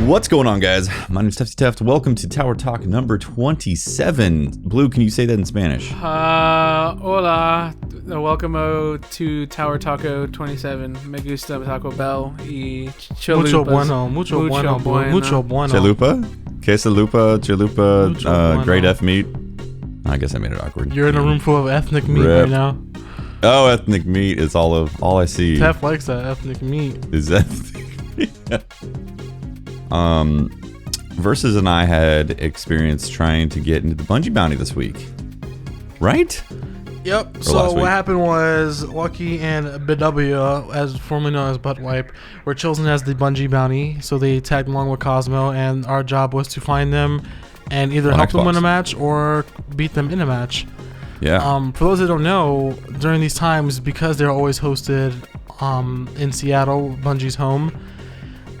What's going on, guys? My name is Tefty Teft. Welcome to Tower Talk number 27. Blue, can you say that in Spanish? Hola. Welcome to Tower Taco 27. Me gusta Taco Bell y chalupas. Mucho bueno. Chalupa? Chalupa, great F meat. I guess I made it awkward. You're in a room full of ethnic meat right now. Oh, ethnic meat is all I see. Tef likes that ethnic meat. Is ethnic meat? Versus and I had experience trying to get into the Bungie bounty this week. Right? Yep. So what happened was Lucky and BW, as formerly known as Butt Wipe, were chosen as the Bungie bounty. So they tagged along with Cosmo, and our job was to find them and either help them win a match or beat them in a match. Yeah. For those that don't know, during these times, because they're always hosted in Seattle, Bungie's home,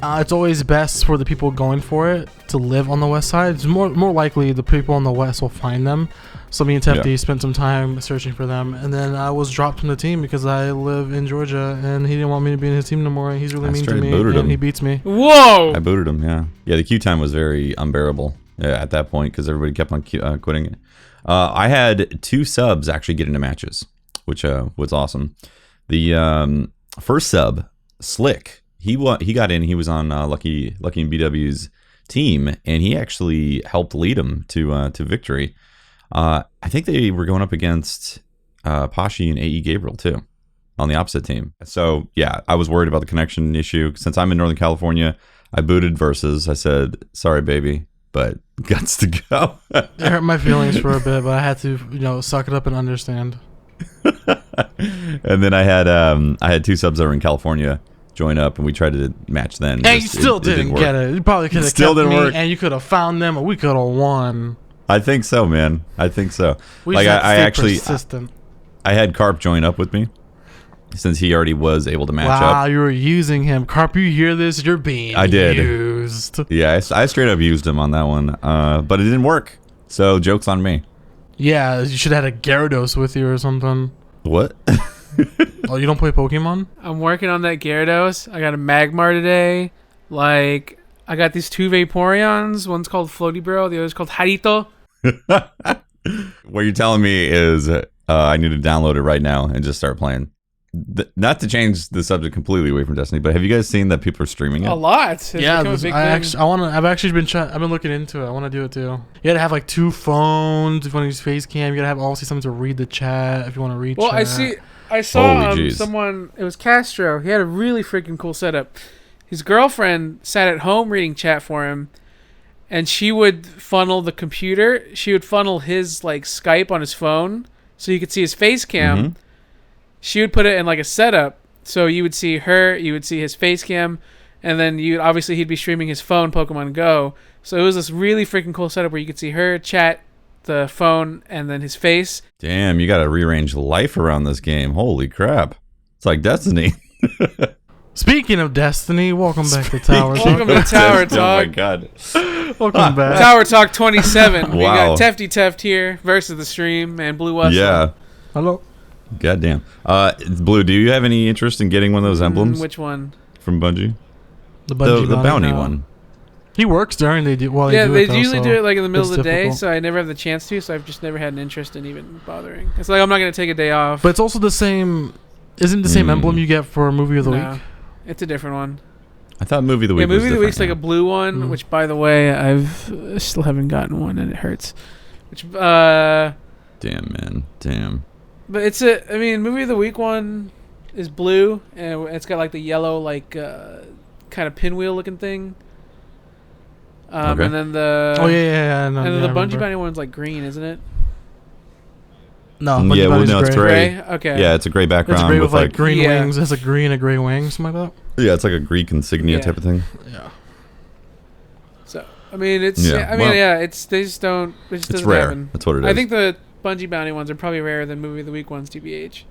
it's always best for the people going for it to live on the west side. It's more likely the people on the west will find them. So me and Tefty spent some time searching for them, and then I was dropped from the team because I live in Georgia, and he didn't want me to be in his team no more. He's really mean to me, and he beats me. Whoa! I booted him. Yeah. The queue time was very unbearable at that point because everybody kept on quitting it. I had 2 subs actually get into matches, which was awesome. The first sub, Slick, he got in. He was on Lucky and BW's team, and he actually helped lead him to victory. I think they were going up against Pashi and AE Gabriel too on the opposite team. So yeah, I was worried about the connection issue. Since I'm in Northern California, I booted Versus. I said, sorry, baby, but guts to go. It hurt my feelings for a bit, but I had to, suck it up and understand. And then I had 2 subs over in California join up, and we tried to match then. And you still didn't get it. You probably could have kept me, and you could have found them, and we could have won. I think so, man. I think so. We I actually persistent. I had Carp join up with me since he already was able to match up. Wow, you were using him. Carp, you hear this? You're being used. Yeah, I straight up used him on that one, but it didn't work. So joke's on me. Yeah, you should have had a Gyarados with you or something. What? Oh, you don't play Pokemon? I'm working on that Gyarados. I got a Magmar today. I got these 2 Vaporeons. One's called Floaty Bro. The other's called Harito. What you're telling me is I need to download it right now and just start playing. Not to change the subject completely away from Destiny, but have you guys seen that people are streaming it? A lot. It's yeah, I've actually been looking into it. I want to do it too. You gotta have 2 phones if you want to use face cam. You gotta have obviously something to read the chat if you want to read. Well, chat. I saw someone. It was Castro. He had a really freaking cool setup. His girlfriend sat at home reading chat for him, and she would funnel the computer. She would funnel his Skype on his phone so you could see his face cam. Mm-hmm. She would put it in a setup, so you would see her, you would see his face cam, and then he'd be streaming his phone Pokemon Go. So it was this really freaking cool setup where you could see her chat, the phone, and then his face. Damn, you got to rearrange life around this game. Holy crap! It's like Destiny. Speaking of Destiny, welcome back to Tower Talk. Welcome to Tower Talk. Oh my god. Welcome back. Tower Talk 27. Wow. We got Tefty Teft here versus the stream and Blue West. Yeah. Hello. Goddamn. Blue, do you have any interest in getting one of those emblems? Which one? From Bungie? The bounty one. He works during they usually do it in the middle of the day, so I never have the chance to, so I've just never had an interest in even bothering. It's I'm not going to take a day off. But it's also the same, isn't the same emblem you get for Movie of the Week? It's a different one. I thought Movie of the Week was Movie of the Week's a blue one, which, by the way, I still haven't gotten one, and it hurts. Damn, man. Damn. But Movie of the Week one is blue, and it's got the yellow, kind of pinwheel looking thing. Okay. And then the the Bungie Bounty one's green, isn't it? No, it's gray. Okay. Yeah, it's a gray background. It's gray with green wings. It has a green and a gray wing, something like that. Yeah, it's like a Greek insignia type of thing. Yeah. So it's they just don't. It just it's doesn't rare. happen. That's what it is. I think the Bungie Bounty ones are probably rarer than Movie of the Week ones, TBH.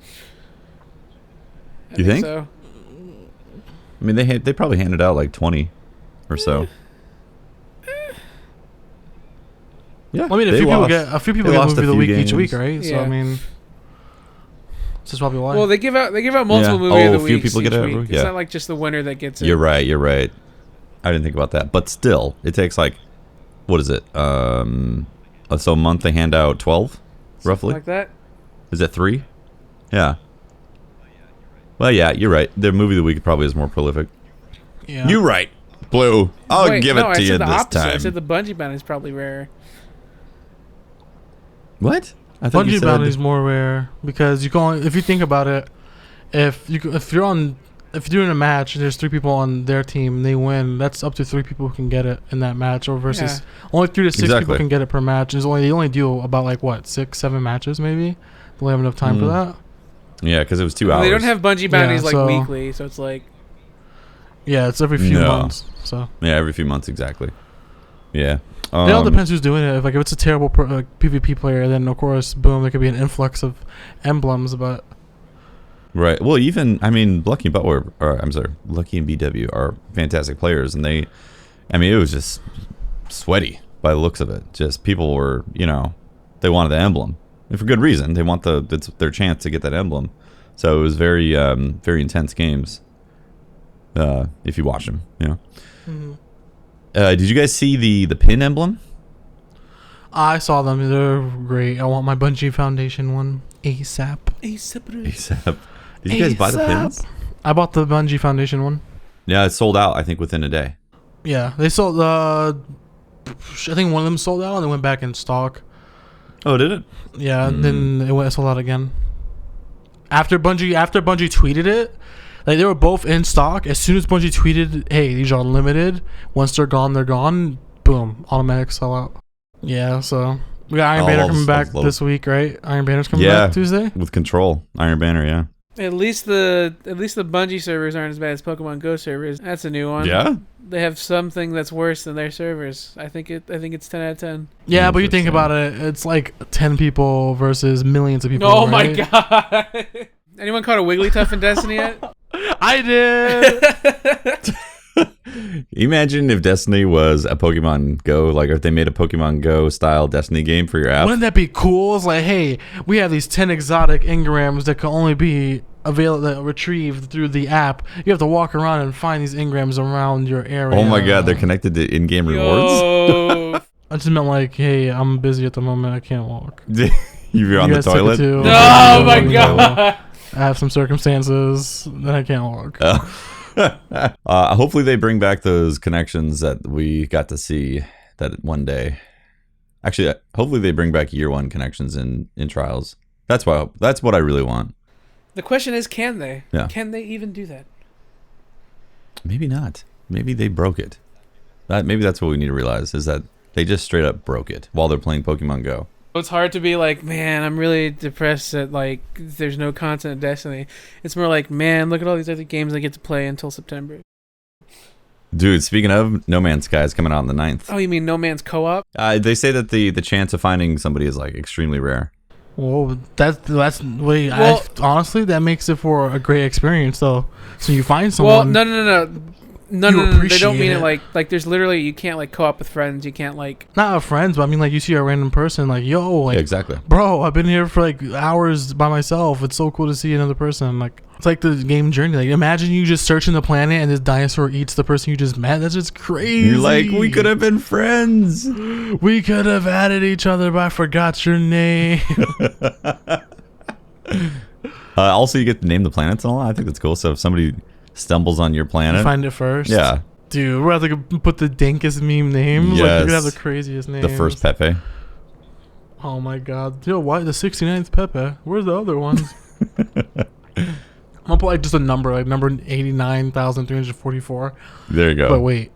You think? So. I mean, they probably handed out 20 or so. Yeah, I mean, a few people get Movie of the Week each week, right? Yeah. So I mean, this is probably why. Well, they give out multiple Movie of the Week. A few people get it. It's not just the winner that gets it. You're right. I didn't think about that. But still, it takes like, what is it? So a month they hand out 12, roughly. Something like that. Is it 3? Yeah. Well, yeah, you're right. The movie of the week probably is more prolific. Yeah. You're right, Blue. I'll Wait, give no, it to I you said the this opposite. time. I said the Bungie bounty is probably rarer. What? I thought you Bungie said bounty is more rare because you can. If you think about it, if you're doing a match and there's 3 people on their team and they win, that's up to 3 people who can get it in that match, or versus only 3 to 6 people can get it per match. And they only do about like what 6-7 matches maybe. They only have enough time for that. Yeah, because it was 2 hours. They don't have Bungie bounties weekly, so it's like. Yeah, it's every few months. So yeah, every few months exactly. Yeah. It all depends who's doing it. If it's a terrible PvP player, then of course, boom, there could be an influx of emblems. But right. Well, even Lucky and BW are fantastic players, and it was just sweaty by the looks of it. Just people were, they wanted the emblem, and for good reason. They want it's their chance to get that emblem. So it was very, very intense games. If you watch them, Mm-hmm. Did you guys see the pin emblem? I saw them. They're great. I want my Bungie Foundation one ASAP. ASAP. Did you guys buy the pins? I bought the Bungie Foundation one. Yeah, it sold out, I think, within a day. Yeah, they sold. I think one of them sold out and they went back in stock. Oh, did it? Yeah, then it sold out again. After Bungie tweeted it, like they were both in stock. As soon as Bungie tweeted, "Hey, these are limited. Once they're gone, they're gone." Boom, automatic sellout. Yeah, so we got Iron Banner coming back this week, right? Iron Banner's coming back Tuesday with Control. Iron Banner, yeah. At least the Bungie servers aren't as bad as Pokemon Go servers. That's a new one. Yeah. They have something that's worse than their servers. I think it's 10 out of 10. Yeah, but you think about it, it's like 10 people versus millions of people. Oh my god! Anyone caught a Wigglytuff in Destiny yet? I did. Imagine if Destiny was a Pokemon Go, like if they made a Pokemon Go style Destiny game for your app. Wouldn't that be cool? It's like, hey, we have these 10 exotic engrams that can only be retrieved through the app. You have to walk around and find these engrams around your area. Oh my god, they're connected to in-game rewards? I just meant like, hey, I'm busy at the moment. I can't walk. You're on the toilet? Oh my god. I have some circumstances that I can't walk. Hopefully they bring back those connections that we got to see that one day. Actually, hopefully they bring back year 1 connections in trials. That's what I really want. The question is, can they? Yeah. Can they even do that? Maybe not. Maybe they broke it. Maybe that's what we need to realize, is that they just straight up broke it while they're playing Pokemon Go. It's hard to be like, man, I'm really depressed that like there's no content in Destiny. It's more like, man, look at all these other games I get to play until September. Dude, speaking of, No Man's Sky is coming out on the 9th. Oh, you mean No Man's Co-op? They say that the chance of finding somebody is like extremely rare. Well, honestly, that makes it for a great experience, though. So you find someone. Well, no. They don't mean it like there's literally, you can't like co-op with friends. You can't like, not with friends, but I mean like you see a random person like, yo, like, yeah, exactly, bro, I've been here for like hours by myself. It's so cool to see another person. Like, it's like the game Journey. Like, imagine you just searching the planet and this dinosaur eats the person you just met. That's just crazy. You're like, we could have been friends. We could have added each other, but I forgot your name. Also, you get to name the planets and all that. I think that's cool. So if somebody stumbles on your planet, you find it first. Yeah, dude, we're going to put the dankest meme names. Yes. Like, you're gonna have the craziest names. The first Pepe. Oh my god. Yo, why the 69th Pepe? Where's the other ones? I'm gonna put like just a number, like number 89,344. There you go. But wait,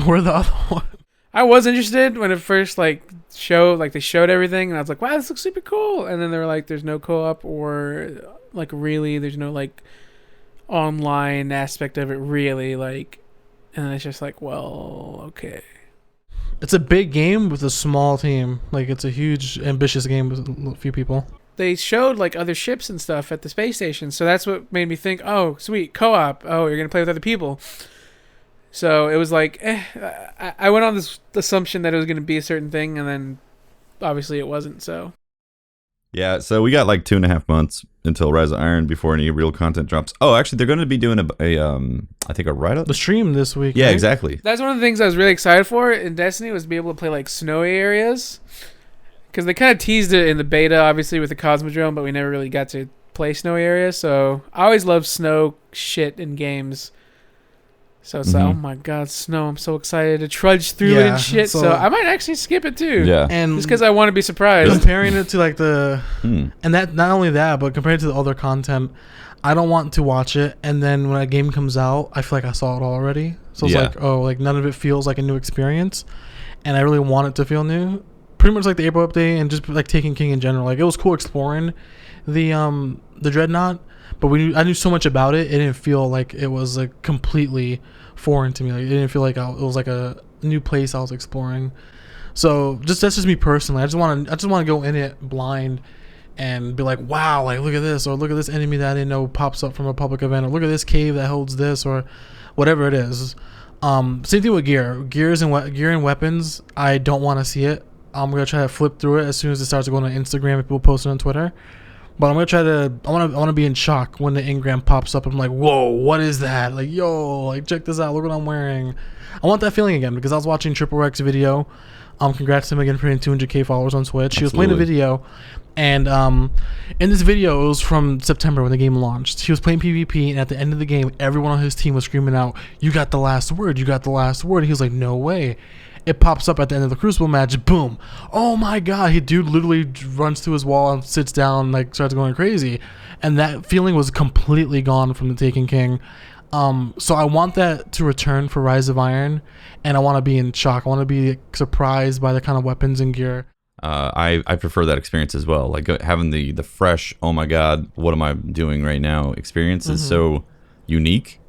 where are the other ones? I was interested when it first they showed everything, and I was like, wow, this looks super cool. And then they were like, there's no co-op, or like really, there's no like online aspect of it really, like, and it's just like, well, okay. It's a big game with a small team. Like, it's a huge, ambitious game with a few people. They showed like other ships and stuff at the space station, so that's what made me think, oh, sweet, co-op. Oh, you're gonna play with other people. So it was like, I went on this assumption that it was gonna be a certain thing, and then obviously it wasn't. So Yeah, so we got like 2.5 months until Rise of Iron before any real content drops. Oh, actually, they're going to be doing I think a write-up. The stream this week. Yeah, right? exactly. That's one of the things I was really excited for in Destiny was to be able to play like snowy areas. Because they kind of teased it in the beta, obviously, with the Cosmodrome, but we never really got to play snowy areas. So I always love snow shit in games. So it's like, oh my god, snow. I'm so excited to trudge through it and shit. So I might actually skip it too. Yeah. And just because I want to be surprised. Comparing it to like and that not only that, but compared to the other content, I don't want to watch it. And then when a game comes out, I feel like I saw it already. So it's like, oh, like none of it feels like a new experience. And I really want it to feel new. Pretty much like the April update and just like Taken King in general. Like it was cool exploring the Dreadnought, but I knew so much about it. It didn't feel like it was like completely foreign to me. Like it didn't feel like it was like a new place I was exploring. So that's just me personally. I just want to go in it blind and be like, wow, like look at this, or look at this enemy that I didn't know pops up from a public event, or look at this cave that holds this, or whatever it is. Same thing with gear and weapons. I don't want to see it. I'm gonna try to flip through it as soon as it starts going on Instagram and people post it on Twitter. But I'm gonna try to. I want to be in shock when the engram pops up. I'm like, whoa, what is that? Like, yo, like check this out. Look what I'm wearing. I want that feeling again because I was watching Triple X video. Congrats to him again for hitting 200K followers on Twitch. He was playing a video, and in this video, it was from September when the game launched. He was playing PvP, and at the end of the game, everyone on his team was screaming out, "You got the last word! You got the last word!" And he was like, "No way." It pops up at the end of the Crucible match. Boom. Oh my god. Dude literally runs to his wall and sits down, like starts going crazy. And that feeling was completely gone from the Taken King. So I want that to return for Rise of Iron. And I want to be in shock. I want to be surprised by the kind of weapons and gear. I prefer that experience as well. Like having the fresh, oh my god, what am I doing right now experience is so unique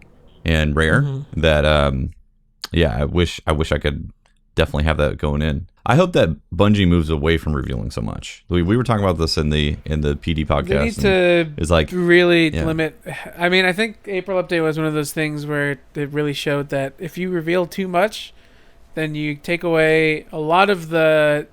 and rare that I wish I could definitely have that going in. I hope that Bungie moves away from revealing so much. We were talking about this in the PD podcast. They need to it's like really limit. I mean, I think April update was one of those things where it really showed that if you reveal too much, then you take away a lot of the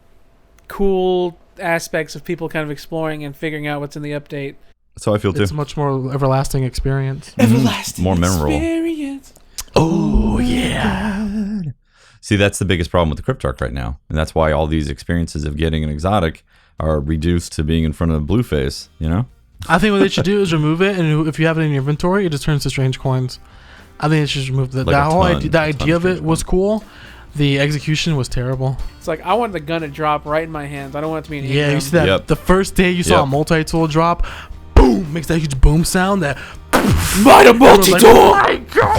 cool aspects of people kind of exploring and figuring out what's in the update. So I feel too. It's a much more everlasting experience. Everlasting more memorable. Experience. Oh yeah. See, that's the biggest problem with the Cryptarch right now. And that's why all these experiences of getting an exotic are reduced to being in front of a Blueface, you know? I think what they should do is remove it, and if you have it in your inventory, it just turns to strange coins. I think they should remove that. Like the idea of it was cool. The execution was terrible. It's like, I want the gun to drop right in my hands. I don't want it to be an Yeah, Ingram. you see that the first day you saw a multi-tool drop, boom, makes that huge boom sound. That Mighty multi-tool! Like, oh my God.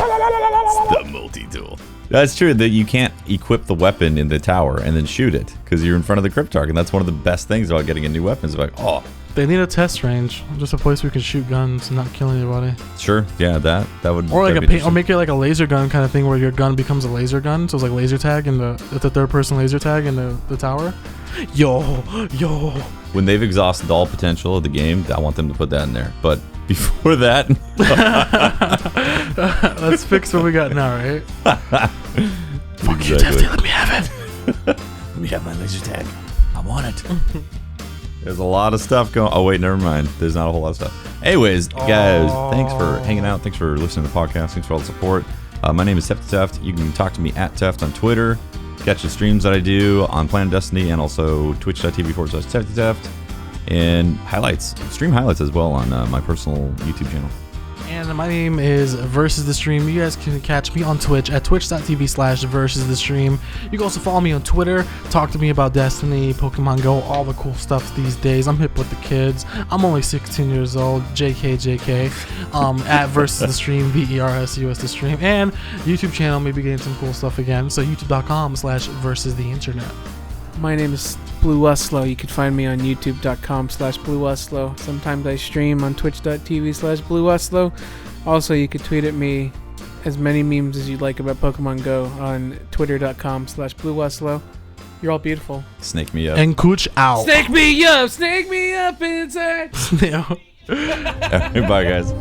It's the multi-tool. That's true, that you can't equip the weapon in the tower and then shoot it because you're in front of the Cryptarch, and that's one of the best things about getting a new weapon. It's like, oh. They need a test range, just a place where you can shoot guns and not kill anybody. Sure, yeah, that would. Or like or make it like a laser gun kind of thing where your gun becomes a laser gun, so it's like laser tag in the third person laser tag in the tower. Yo. When they've exhausted all potential of the game, I want them to put that in there. But before that, let's fix what we got now, right? Fuck you, Tesla. Let me have it. Let me have my laser tag. I want it. There's a lot of stuff going. Oh wait, never mind. There's not a whole lot of stuff. Anyways, guys, thanks for hanging out. Thanks for listening to the podcast. Thanks for all the support. My name is Teft. You can talk to me at Teft on Twitter. Catch the streams that I do on Planet Destiny and also twitch.tv/Teft. And stream highlights as well on my personal YouTube channel. And my name is Versus the Stream. You guys can catch me on Twitch at twitch.tv/Versus the Stream. You can also follow me on Twitter. Talk to me about Destiny, Pokemon Go, all the cool stuff these days. I'm hip with the kids. I'm only 16 years old. JK. At Versus the Stream, VERSUS the Stream. And YouTube channel, maybe getting some cool stuff again. So youtube.com/Versus the Internet. My name is Blue Uslo. You can find me on youtube.com/Blue Uslo. Sometimes I stream on twitch.tv/Blue Uslo. Also, you could tweet at me as many memes as you'd like about Pokemon Go on twitter.com/Blue Uslo. You're all beautiful. Snake me up. And Cooch out. Snake me up inside. Bye, guys.